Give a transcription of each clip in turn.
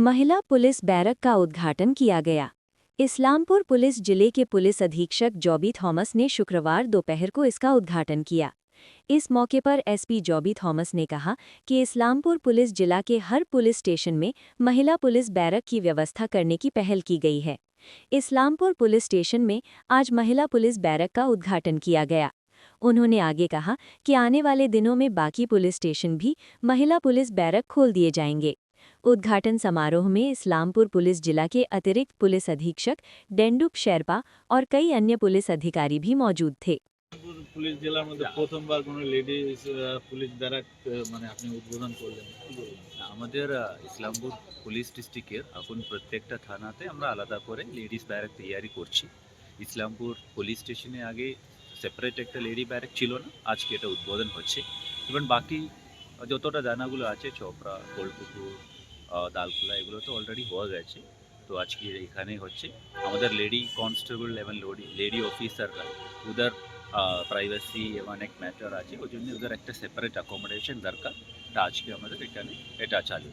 महिला police barrack का उद्घाटन किया गया। इस्लामपुर पुलिस जिले के पुलिस अधीक्षक जॉबी थॉमस ने शुक्रवार दोपहर को इसका उद्घाटन किया। इस मौके पर एसपी जॉबी थॉमस ने कहा कि इस्लामपुर पुलिस जिला के हर पुलिस स्टेशन में महिला पुलिस बैरक की व्यवस्था करने की पहल की गई है। इस्लामपुर पुलिस स्टेशन में आज महिला पुलिस बैरक का उद्घाटन किया गया। उन्होंने आगे कहा कि आने वाले दिनों में बाकी पुलिस स्टेशन भी महिला पुलिस बैरक खोल दिए जाएंगे। उद्घाटन समारोह में इस्लामपुर पुलिस जिला के अतिरिक्त पुलिस अधीक्षक डेंडुप शेरपा और कई अन्य पुलिस अधिकारी भी मौजूद थे। পুলিশ জেলার মধ্যে প্রথমবার কোনো লেডিস পুলিশ ব্যারাক মানে আপনি উদ্বোধন করলেন। আমাদের ইসলামপুর পুলিশ ডিস্ট্রিক্টের এখন প্রত্যেকটা থানাতে আমরা আলাদা করে লেডিস ব্যারাক তৈরি করছি। ইসলামপুর পুলিশ স্টেশনে আগে সেপারেট একটা লেডি ব্যারাক ছিল না, আজকে এটা উদ্বোধন হচ্ছে। এবং বাকি যতটা জানাগুলো আছে চোপড়া, গোলপুকুর, দালখোলা এগুলো তো অলরেডি হয়ে গেছে। তো আজকে এখানে হচ্ছে আমাদের লেডি কনস্টেবল এবং লেডি অফিসাররা উদার প্রাইভেসি এবং অনেক ম্যাটার আছে, ওই জন্য ওদের একটা সেপারেট অ্যাকোমোডেশন দরকার। তা আজকে আমাদের এখানে এটা চালু।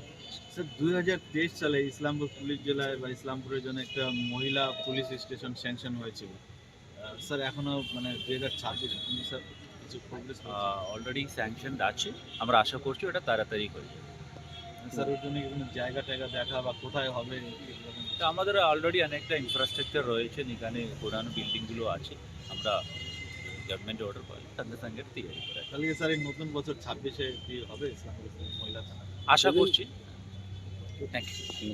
স্যার 2023 সালে ইসলামপুর পুলিশ জেলায় বা ইসলামপুরের জন্য একটা মহিলা পুলিশ স্টেশন স্যাংশন হয়েছিল। স্যার এখনও মানে 2026 স্যার কিছু প্রোগ্রেস অলরেডি স্যাংশন আছে, আমরা আশা করছি ওটা তাড়াতাড়ি হয়ে যাবে। স্যার ওর জন্য কি কোনো জায়গা টায়গা দেখা বা কোথায় হবে? তো আমাদের অলরেডি অনেকটা ইনফ্রাস্ট্রাকচার রয়েছে, এখানে পুরানো বিল্ডিংগুলো আছে। আমরা গভর্নমেন্ট অর্ডার পাই সঙ্গে সঙ্গে তৈরি করে তাহলে কি স্যার এই নতুন বছর 26-এ কি হবে ইসলামপুর মহিলা থানা? আশা করছি। Thank you.